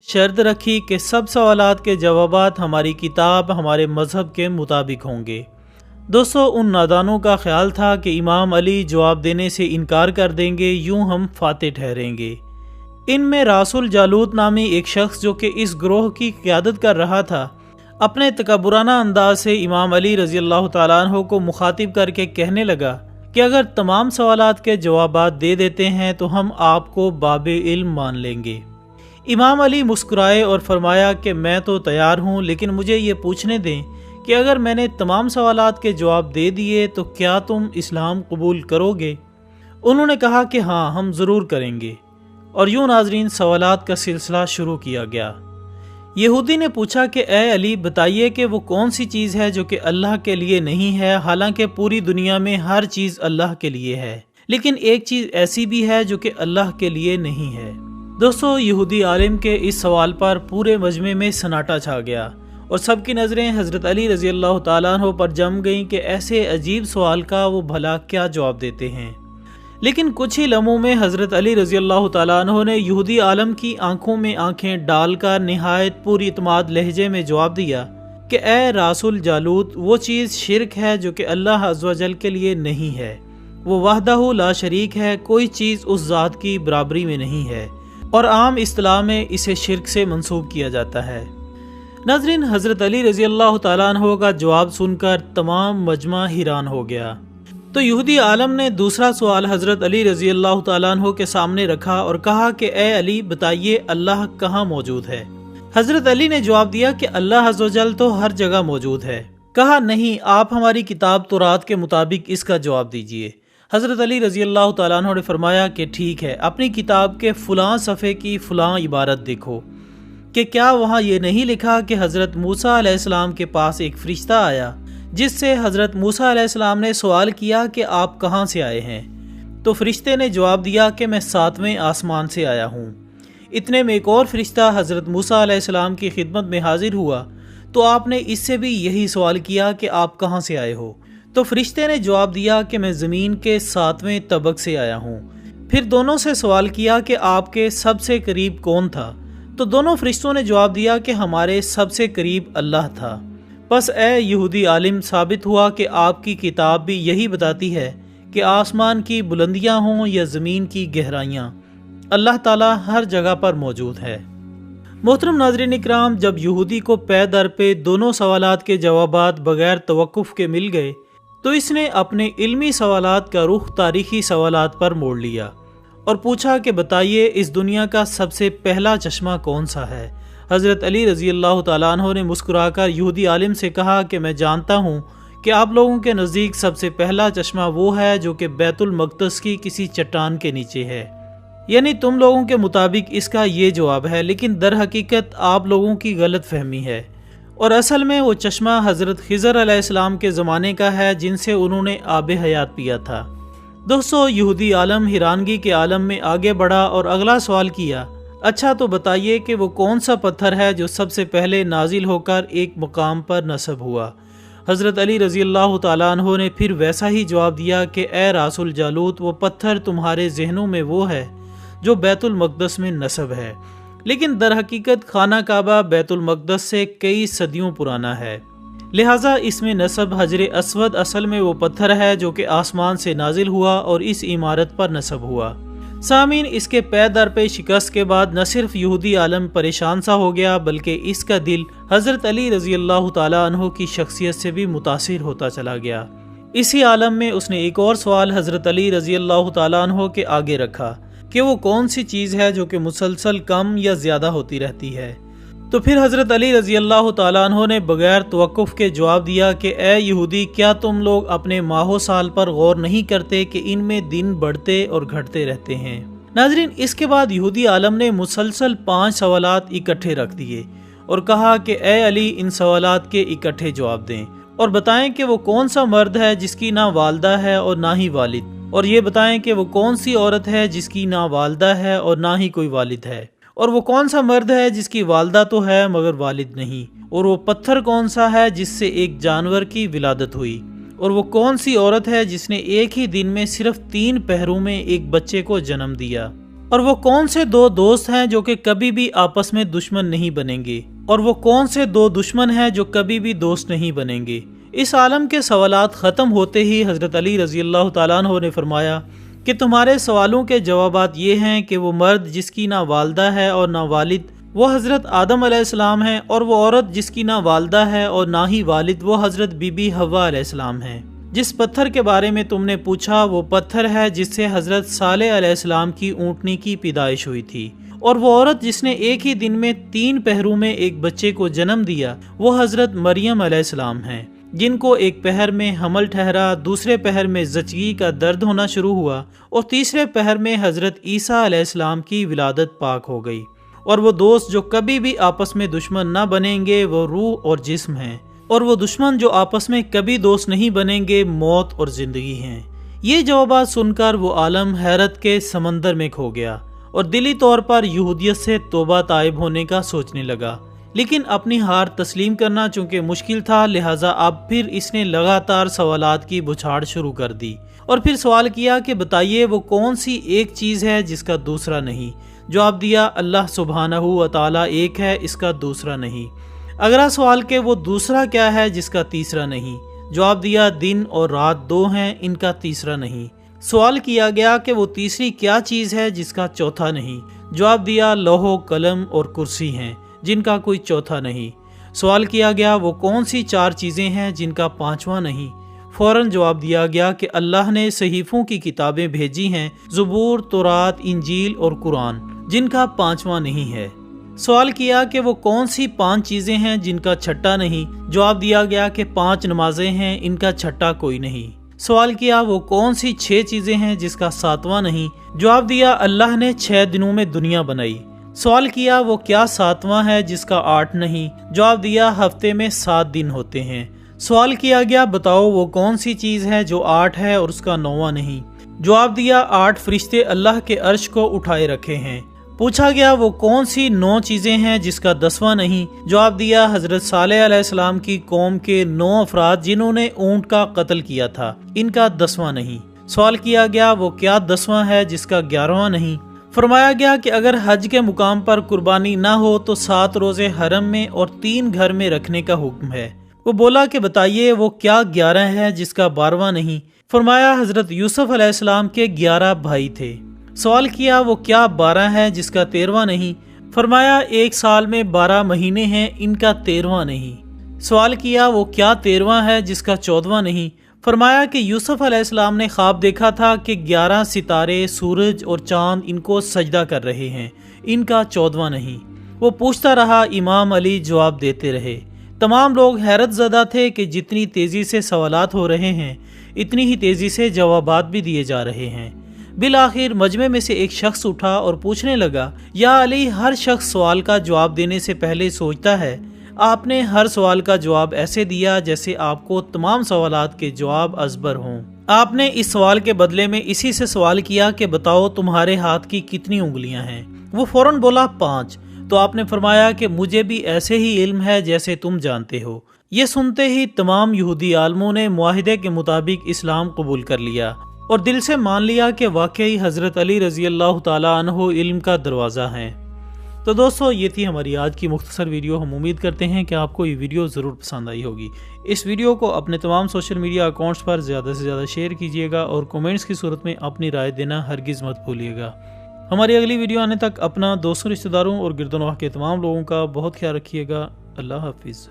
شرط رکھی کہ سب سوالات کے جوابات ہماری کتاب ہمارے مذہب کے مطابق ہوں گے۔ دوستو، ان نادانوں کا خیال تھا کہ امام علی جواب دینے سے انکار کر دیں گے، یوں ہم فاتح ٹھہریں گے۔ ان میں راس الجالوت نامی ایک شخص جو کہ اس گروہ کی قیادت کر رہا تھا، اپنے تکبرانہ انداز سے امام علی رضی اللہ تعالیٰ عنہ کو مخاطب کر کے کہنے لگا کہ اگر تمام سوالات کے جوابات دے دیتے ہیں تو ہم آپ کو باب علم مان لیں گے۔ امام علی مسکرائے اور فرمایا کہ میں تو تیار ہوں، لیکن مجھے یہ پوچھنے دیں کہ اگر میں نے تمام سوالات کے جواب دے دیے تو کیا تم اسلام قبول کرو گے؟ انہوں نے کہا کہ ہاں، ہم ضرور کریں گے۔ اور یوں ناظرین سوالات کا سلسلہ شروع کیا گیا۔ یہودی نے پوچھا کہ اے علی، بتائیے کہ وہ کون سی چیز ہے جو کہ اللہ کے لیے نہیں ہے، حالانکہ پوری دنیا میں ہر چیز اللہ کے لیے ہے، لیکن ایک چیز ایسی بھی ہے جو کہ اللہ کے لیے نہیں ہے۔ دوستو، یہودی عالم کے اس سوال پر پورے مجمع میں سناٹا چھا گیا اور سب کی نظریں حضرت علی رضی اللہ تعالیٰ عنہ پر جم گئیں کہ ایسے عجیب سوال کا وہ بھلا کیا جواب دیتے ہیں۔ لیکن کچھ ہی لمحوں میں حضرت علی رضی اللہ تعالیٰ عنہ نے یہودی عالم کی آنکھوں میں آنکھیں ڈال کر نہایت پوری اعتماد لہجے میں جواب دیا کہ اے راس الجالوت، وہ چیز شرک ہے جو کہ اللہ عز و جل کے لیے نہیں ہے، وہ وحدہ لا شریک ہے، کوئی چیز اس ذات کی برابری میں نہیں ہے، اور عام اصطلاح میں اسے شرک سے منسوب کیا جاتا ہے۔ ناظرین، حضرت علی رضی اللہ تعالیٰ عنہ کا جواب سن کر تمام مجمع حیران ہو گیا۔ تو یہودی عالم نے دوسرا سوال حضرت علی رضی اللہ تعالیٰ عنہ کے سامنے رکھا اور کہا کہ اے علی، بتائیے اللہ کہاں موجود ہے؟ حضرت علی نے جواب دیا کہ اللہ عز و جل تو ہر جگہ موجود ہے۔ کہا نہیں، آپ ہماری کتاب تورات کے مطابق اس کا جواب دیجئے۔ حضرت علی رضی اللہ تعالیٰ عنہ نے فرمایا کہ ٹھیک ہے، اپنی کتاب کے فلاں صفحے کی فلاں عبارت دیکھو کہ کیا وہاں یہ نہیں لکھا کہ حضرت موسیٰ علیہ السلام کے پاس ایک فرشتہ آیا جس سے حضرت موسیٰ علیہ السلام نے سوال کیا کہ آپ کہاں سے آئے ہیں؟ تو فرشتے نے جواب دیا کہ میں 7ویں آسمان سے آیا ہوں۔ اتنے میں ایک اور فرشتہ حضرت موسیٰ علیہ السلام کی خدمت میں حاضر ہوا تو آپ نے اس سے بھی یہی سوال کیا کہ آپ کہاں سے آئے ہو؟ تو فرشتے نے جواب دیا کہ میں زمین کے 7ویں طبق سے آیا ہوں۔ پھر دونوں سے سوال کیا کہ آپ کے سب سے قریب کون تھا؟ تو دونوں فرشتوں نے جواب دیا کہ ہمارے سب سے قریب اللہ تھا۔ بس اے یہودی عالم، ثابت ہوا کہ آپ کی کتاب بھی یہی بتاتی ہے کہ آسمان کی بلندیاں ہوں یا زمین کی گہرائیاں، اللہ تعالیٰ ہر جگہ پر موجود ہے۔ محترم ناظرین اکرام، جب یہودی کو پے در پہ دونوں سوالات کے جوابات بغیر توقف کے مل گئے تو اس نے اپنے علمی سوالات کا رخ تاریخی سوالات پر موڑ لیا اور پوچھا کہ بتائیے اس دنیا کا سب سے پہلا چشمہ کون سا ہے؟ حضرت علی رضی اللہ تعالیٰ عنہ نے مسکرا کر یہودی عالم سے کہا کہ میں جانتا ہوں کہ آپ لوگوں کے نزدیک سب سے پہلا چشمہ وہ ہے جو کہ بیت المقدس کی کسی چٹان کے نیچے ہے، یعنی تم لوگوں کے مطابق اس کا یہ جواب ہے، لیکن در حقیقت آپ لوگوں کی غلط فہمی ہے، اور اصل میں وہ چشمہ حضرت خضر علیہ السلام کے زمانے کا ہے جن سے انہوں نے آب حیات پیا تھا۔ دوستو، یہودی عالم حیرانگی کے عالم میں آگے بڑھا اور اگلا سوال کیا، اچھا تو بتائیے کہ وہ کون سا پتھر ہے جو سب سے پہلے نازل ہو کر ایک مقام پر نصب ہوا؟ حضرت علی رضی اللہ تعالیٰ عنہ نے پھر ویسا ہی جواب دیا کہ اے راس الجالوت، وہ پتھر تمہارے ذہنوں میں وہ ہے جو بیت المقدس میں نصب ہے، لیکن در حقیقت خانہ کعبہ بیت المقدس سے کئی صدیوں پرانا ہے، لہٰذا اس میں نصب حجر اسود اصل میں وہ پتھر ہے جو کہ آسمان سے نازل ہوا اور اس عمارت پر نصب ہوا۔ سامعین، اس کے پے در پہ شکست کے بعد نہ صرف یہودی عالم پریشان سا ہو گیا بلکہ اس کا دل حضرت علی رضی اللہ تعالیٰ عنہ کی شخصیت سے بھی متاثر ہوتا چلا گیا۔ اسی عالم میں اس نے ایک اور سوال حضرت علی رضی اللہ تعالیٰ عنہ کے آگے رکھا کہ وہ کون سی چیز ہے جو کہ مسلسل کم یا زیادہ ہوتی رہتی ہے؟ تو پھر حضرت علی رضی اللہ تعالیٰ عنہ نے بغیر توقف کے جواب دیا کہ اے یہودی، کیا تم لوگ اپنے ماہ و سال پر غور نہیں کرتے کہ ان میں دن بڑھتے اور گھٹتے رہتے ہیں؟ ناظرین، اس کے بعد یہودی عالم نے مسلسل 5 سوالات اکٹھے رکھ دیے اور کہا کہ اے علی، ان سوالات کے اکٹھے جواب دیں اور بتائیں کہ وہ کون سا مرد ہے جس کی نہ والدہ ہے اور نہ ہی والد، اور یہ بتائیں کہ وہ کون سی عورت ہے جس کی نہ والدہ ہے اور نہ ہی کوئی والد ہے، اور وہ کون سا مرد ہے جس کی والدہ تو ہے مگر والد نہیں، اور وہ پتھر کون سا ہے جس سے ایک جانور کی ولادت ہوئی، اور وہ کون سی عورت ہے جس نے ایک ہی دن میں صرف 3 پہروں میں ایک بچے کو جنم دیا۔ اور وہ کون سے دو دوست ہیں جو کہ کبھی بھی آپس میں دشمن نہیں بنیں گے، اور وہ کون سے دو دشمن ہیں جو کبھی بھی دوست نہیں بنیں گے۔ اس عالم کے سوالات ختم ہوتے ہی حضرت علی رضی اللہ تعالیٰ عنہ نے فرمایا کہ تمہارے سوالوں کے جوابات یہ ہیں کہ وہ مرد جس کی نہ والدہ ہے اور نہ والد وہ حضرت آدم علیہ السلام ہیں، اور وہ عورت جس کی نہ والدہ ہے اور نہ ہی والد وہ حضرت بی بی حوا علیہ السلام ہیں۔ جس پتھر کے بارے میں تم نے پوچھا وہ پتھر ہے جس سے حضرت صالح علیہ السلام کی اونٹنی کی پیدائش ہوئی تھی، اور وہ عورت جس نے ایک ہی دن میں 3 پہروں میں ایک بچے کو جنم دیا وہ حضرت مریم علیہ السلام ہیں، جن کو ایک پہر میں حمل ٹھہرا، دوسرے پہر میں زچگی کا درد ہونا شروع ہوا، اور تیسرے پہر میں حضرت عیسیٰ علیہ السلام کی ولادت پاک ہو گئی۔ اور وہ دوست جو کبھی بھی آپس میں دشمن نہ بنیں گے وہ روح اور جسم ہیں، اور وہ دشمن جو آپس میں کبھی دوست نہیں بنیں گے موت اور زندگی ہیں۔ یہ جوابات سن کر وہ عالم حیرت کے سمندر میں کھو گیا اور دلی طور پر یہودیت سے توبہ طائب ہونے کا سوچنے لگا، لیکن اپنی ہار تسلیم کرنا چونکہ مشکل تھا، لہٰذا اب پھر اس نے لگاتار سوالات کی بچھاڑ شروع کر دی، اور پھر سوال کیا کہ بتائیے وہ کون سی ایک چیز ہے جس کا دوسرا نہیں؟ جواب دیا اللہ سبحانہ و تعالیٰ ایک ہے، اس کا دوسرا نہیں۔ اگلا سوال کہ وہ دوسرا کیا ہے جس کا تیسرا نہیں؟ جواب دیا دن اور رات 2 ہیں، ان کا تیسرا نہیں۔ سوال کیا گیا کہ وہ تیسری کیا چیز ہے جس کا چوتھا نہیں؟ جواب دیا لوح و قلم اور کرسی ہیں، جن کا کوئی چوتھا نہیں۔ سوال کیا گیا وہ کون سی 4 چیزیں ہیں جن کا 5واں نہیں؟ فوراً جواب دیا گیا کہ اللہ نے صحیفوں کی کتابیں بھیجی ہیں، زبور، تورات، انجیل اور قرآن، جن کا 5واں نہیں ہے۔ سوال کیا کہ وہ کون سی 5 چیزیں ہیں جن کا چھٹا نہیں؟ جواب دیا گیا کہ 5 نمازیں ہیں، ان کا چھٹا کوئی نہیں۔ سوال کیا وہ کون سی 6 چیزیں ہیں جس کا 7واں نہیں؟ جواب دیا اللہ نے 6 دنوں میں دنیا بنائی۔ سوال کیا وہ کیا 7واں ہے جس کا 8 نہیں؟ جواب دیا ہفتے میں 7 دن ہوتے ہیں۔ سوال کیا گیا بتاؤ وہ کون سی چیز ہے جو 8 ہے اور اس کا 9واں نہیں؟ جواب دیا 8 فرشتے اللہ کے عرش کو اٹھائے رکھے ہیں۔ پوچھا گیا وہ کون سی 9 چیزیں ہیں جس کا 10واں نہیں؟ جواب دیا حضرت صالح علیہ السلام کی قوم کے 9 افراد جنہوں نے اونٹ کا قتل کیا تھا، ان کا 10واں نہیں۔ سوال کیا گیا وہ کیا 10واں ہے جس کا 11واں نہیں؟ فرمایا گیا کہ اگر حج کے مقام پر قربانی نہ ہو تو 7 روزے حرم میں اور 3 گھر میں رکھنے کا حکم ہے۔ وہ بولا کہ بتائیے وہ کیا 11 ہے جس کا 12واں نہیں؟ فرمایا حضرت یوسف علیہ السلام کے 11 بھائی تھے۔ سوال کیا وہ کیا 12 ہے جس کا 13واں نہیں؟ فرمایا 1 سال میں 12 مہینے ہیں، ان کا 13واں نہیں۔ سوال کیا وہ کیا 13واں ہے جس کا 14واں نہیں؟ فرمایا کہ یوسف علیہ السلام نے خواب دیکھا تھا کہ 11 ستارے، سورج اور چاند ان کو سجدہ کر رہے ہیں، ان کا 14واں نہیں۔ وہ پوچھتا رہا، امام علی جواب دیتے رہے۔ تمام لوگ حیرت زدہ تھے کہ جتنی تیزی سے سوالات ہو رہے ہیں اتنی ہی تیزی سے جوابات بھی دیے جا رہے ہیں۔ بالآخر مجمع میں سے ایک شخص اٹھا اور پوچھنے لگا، یا علی ہر شخص سوال کا جواب دینے سے پہلے سوچتا ہے، آپ نے ہر سوال کا جواب ایسے دیا جیسے آپ کو تمام سوالات کے جواب ازبر ہوں۔ آپ نے اس سوال کے بدلے میں اسی سے سوال کیا کہ بتاؤ تمہارے ہاتھ کی کتنی انگلیاں ہیں؟ وہ فوراً بولا 5۔ تو آپ نے فرمایا کہ مجھے بھی ایسے ہی علم ہے جیسے تم جانتے ہو۔ یہ سنتے ہی تمام یہودی عالموں نے معاہدے کے مطابق اسلام قبول کر لیا اور دل سے مان لیا کہ واقعی حضرت علی رضی اللہ تعالیٰ عنہ علم کا دروازہ ہیں۔ تو دوستو یہ تھی ہماری آج کی مختصر ویڈیو۔ ہم امید کرتے ہیں کہ آپ کو یہ ویڈیو ضرور پسند آئی ہوگی۔ اس ویڈیو کو اپنے تمام سوشل میڈیا اکاؤنٹس پر زیادہ سے زیادہ شیئر کیجیے گا اور کومنٹس کی صورت میں اپنی رائے دینا ہرگز مت بھولیے گا۔ ہماری اگلی ویڈیو آنے تک اپنا دوستوں، رشتہ داروں اور گرد و نواح کے تمام لوگوں کا بہت خیال رکھیے گا۔ اللہ حافظ۔